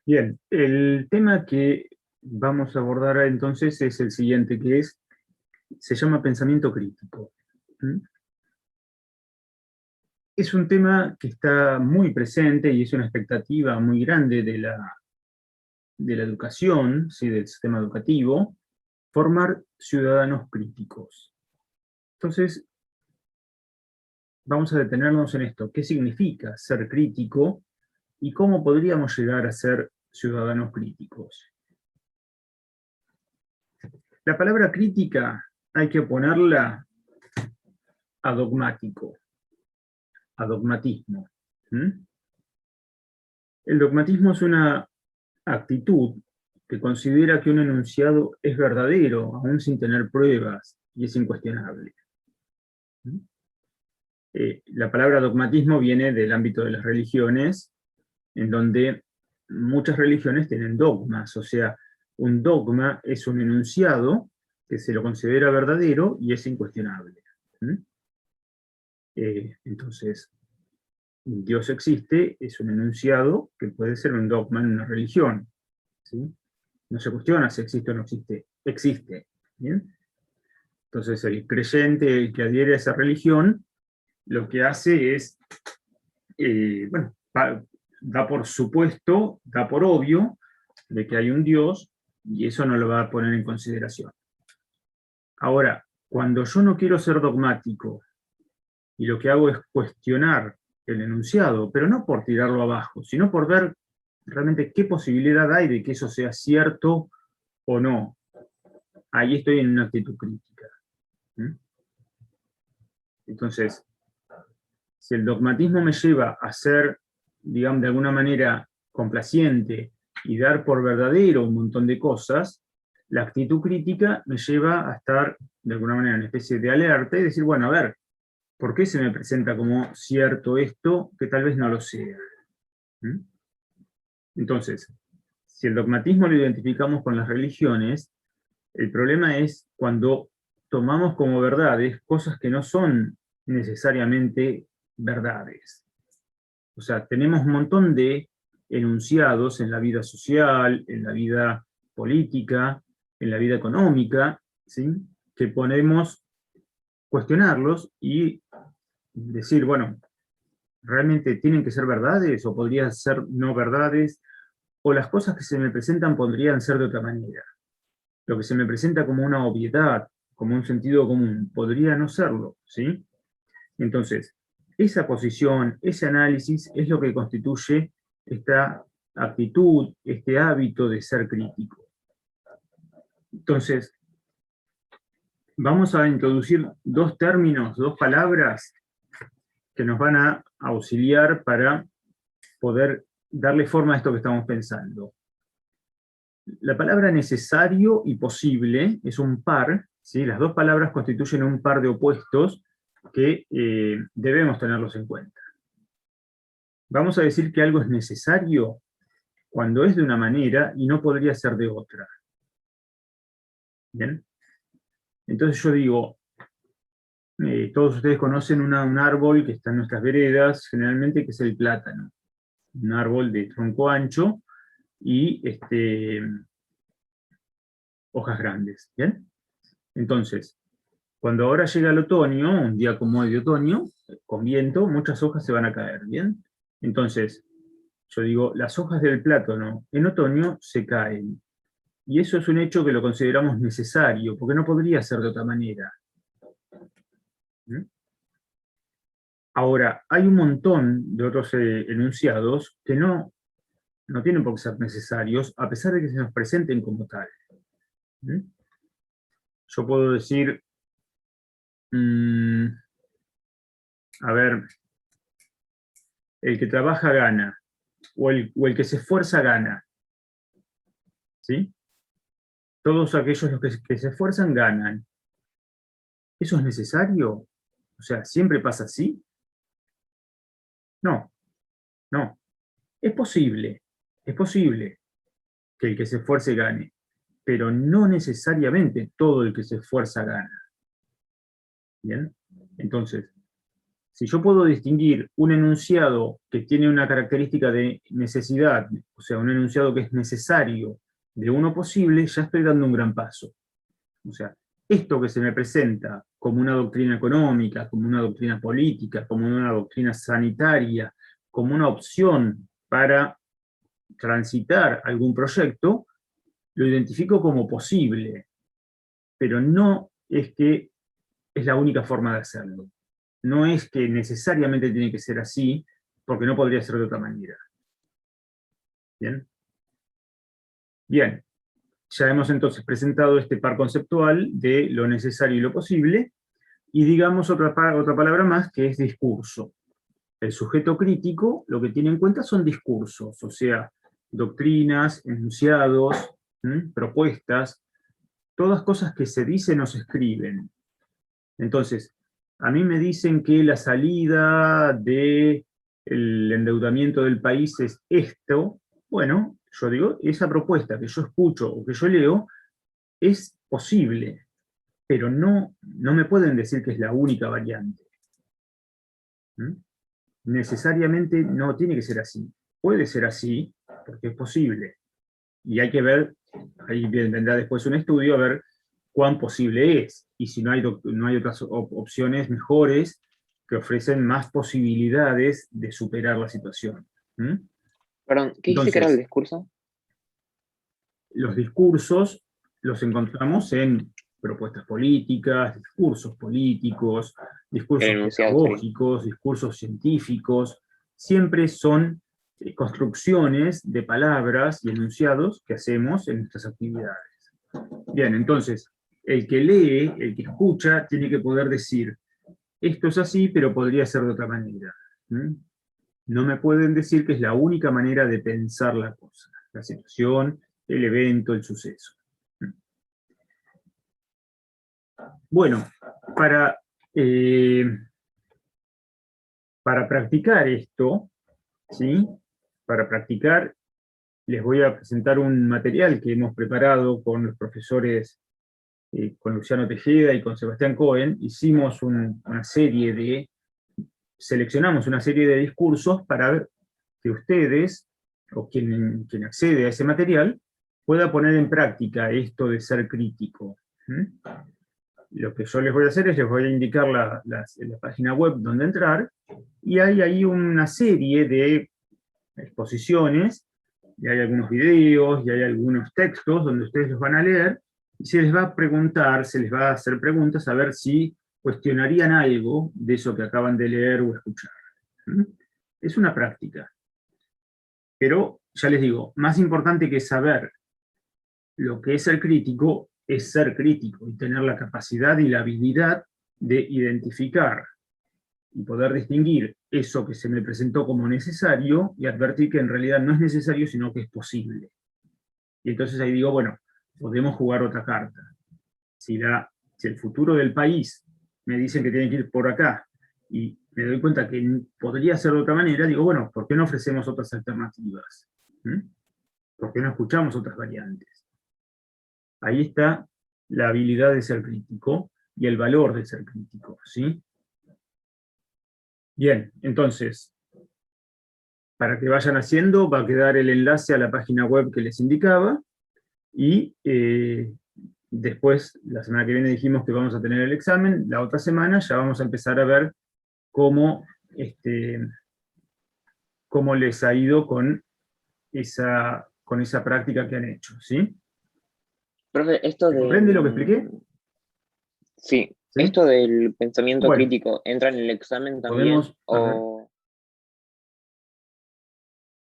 Bien, el tema que vamos a abordar entonces es el siguiente, se llama pensamiento crítico. ¿Mm? Es un tema que está muy presente y es una expectativa muy grande de la educación, ¿sí?, del sistema educativo, formar ciudadanos críticos. Entonces, vamos a detenernos en esto. ¿Qué significa ser crítico y cómo podríamos llegar a ser ciudadanos críticos? La palabra crítica hay que ponerla a dogmático, a dogmatismo. ¿Mm? El dogmatismo es una actitud que considera que un enunciado es verdadero, aún sin tener pruebas, y es incuestionable. ¿Mm? La palabra dogmatismo viene del ámbito de las religiones, en donde muchas religiones tienen dogmas, o sea, un dogma es un enunciado que se lo considera verdadero y es incuestionable. ¿Mm? Entonces, Dios existe es un enunciado que puede ser un dogma en una religión, ¿sí? No se cuestiona si existe o no existe, existe. ¿Bien? Entonces el creyente, el que adhiere a esa religión, lo que hace es, bueno, da por supuesto, da por obvio de que hay un Dios y eso no lo va a poner en consideración. Ahora, cuando yo no quiero ser dogmático y lo que hago es cuestionar el enunciado, pero no por tirarlo abajo, sino por ver realmente qué posibilidad hay de que eso sea cierto o no. Ahí estoy en una actitud crítica. ¿Mm? Entonces, si el dogmatismo me lleva a ser, digamos, de alguna manera complaciente y dar por verdadero un montón de cosas, la actitud crítica me lleva a estar, de alguna manera, en una especie de alerta y decir, bueno, a ver, ¿por qué se me presenta como cierto esto que tal vez no lo sea? ¿Mm? Entonces, si el dogmatismo lo identificamos con las religiones, el problema es cuando tomamos como verdades cosas que no son necesariamente verdades. O sea, tenemos un montón de enunciados en la vida social, en la vida política, en la vida económica, ¿sí?, que podemos cuestionarlos y decir, bueno, ¿realmente tienen que ser verdades o podrían ser no verdades? O las cosas que se me presentan podrían ser de otra manera. Lo que se me presenta como una obviedad, como un sentido común, podría no serlo, ¿sí? Entonces, esa posición, ese análisis es lo que constituye esta actitud, este hábito de ser crítico. Entonces, vamos a introducir dos términos, dos palabras que nos van a auxiliar para poder darle forma a esto que estamos pensando. La palabra necesario y posible es un par, ¿sí? Las dos palabras constituyen un par de opuestos que debemos tenerlos en cuenta. Vamos a decir que algo es necesario cuando es de una manera y no podría ser de otra. ¿Bien? Entonces yo digo, todos ustedes conocen un árbol que está en nuestras veredas, generalmente, que es el plátano. Un árbol de tronco ancho y hojas grandes. ¿Bien? Entonces, cuando ahora llega el otoño, un día como hoy de otoño, con viento, muchas hojas se van a caer. ¿Bien? Entonces, yo digo, las hojas del plátano en otoño se caen. Y eso es un hecho que lo consideramos necesario, porque no podría ser de otra manera. ¿Mm? Ahora, hay un montón de otros enunciados que no tienen por qué ser necesarios, a pesar de que se nos presenten como tal. ¿Mm? Yo puedo decir, a ver, el que trabaja gana, o el que se esfuerza gana. ¿Sí? Todos aquellos los que se esfuerzan ganan. ¿Eso es necesario? O sea, ¿siempre pasa así? No, no. Es posible que el que se esfuerce gane, pero no necesariamente todo el que se esfuerza gana. ¿Bien? Entonces, si yo puedo distinguir un enunciado que tiene una característica de necesidad, o sea, un enunciado que es necesario, de uno posible, ya estoy dando un gran paso. O sea, esto que se me presenta como una doctrina económica, como una doctrina política, como una doctrina sanitaria, como una opción para transitar algún proyecto, lo identifico como posible, pero no es que es la única forma de hacerlo. No es que necesariamente tiene que ser así, porque no podría ser de otra manera. ¿Bien? Bien, ya hemos entonces presentado este par conceptual de lo necesario y lo posible, y digamos otra palabra más, que es discurso. El sujeto crítico lo que tiene en cuenta son discursos, o sea, doctrinas, enunciados, propuestas, todas cosas que se dicen o se escriben. Entonces, a mí me dicen que la salida del endeudamiento del país es esto. Bueno, yo digo, esa propuesta que yo escucho o que yo leo es posible, pero no me pueden decir que es la única variante. Necesariamente no tiene que ser así. Puede ser así, porque es posible. Y hay que ver, ahí vendrá después un estudio, a ver cuán posible es, y si no hay otras opciones mejores que ofrecen más posibilidades de superar la situación. Perdón, ¿qué dijiste que era el Entonces, discurso? los discursos los encontramos en propuestas políticas, discursos políticos, El discursos enunciado sería. pedagógicos, discursos científicos, siempre son construcciones de palabras y enunciados que hacemos en nuestras actividades. Bien, entonces, el que lee, el que escucha, tiene que poder decir, esto es así, pero podría ser de otra manera. No me pueden decir que es la única manera de pensar la cosa, la situación, el evento, el suceso. Bueno, para, eh, para practicar esto, ¿sí? Para practicar, les voy a presentar un material que hemos preparado con los profesores, con Luciano Tejeda y con Sebastián Cohen. Hicimos una serie seleccionamos una serie de discursos para ver que ustedes, o quien accede a ese material, pueda poner en práctica esto de ser crítico. Lo que yo les voy a hacer es les voy a indicar la página web donde entrar, y hay ahí una serie de exposiciones, y hay algunos videos, y hay algunos textos donde ustedes los van a leer, y se les va a preguntar, se les va a hacer preguntas a ver si cuestionarían algo de eso que acaban de leer o escuchar. Es una práctica. Pero, ya les digo, más importante que saber lo que es ser crítico y tener la capacidad y la habilidad de identificar y poder distinguir eso que se me presentó como necesario y advertir que en realidad no es necesario, sino que es posible. Y entonces ahí digo, bueno, podemos jugar otra carta. Si el futuro del país me dicen que tiene que ir por acá y me doy cuenta que podría ser de otra manera, digo, bueno, ¿por qué no ofrecemos otras alternativas? ¿Por qué no escuchamos otras variantes? Ahí está la habilidad de ser crítico y el valor de ser crítico, ¿sí? Bien, entonces, para que vayan haciendo, va a quedar el enlace a la página web que les indicaba, y después, la semana que viene dijimos que vamos a tener el examen, la otra semana ya vamos a empezar a ver cómo, cómo les ha ido con esa práctica que han hecho, ¿sí? Profe, esto ¿Se de... comprende lo que expliqué? Sí, ¿Sí? esto del pensamiento Bueno, crítico, ¿entra en el examen también? podemos, a ver. ¿O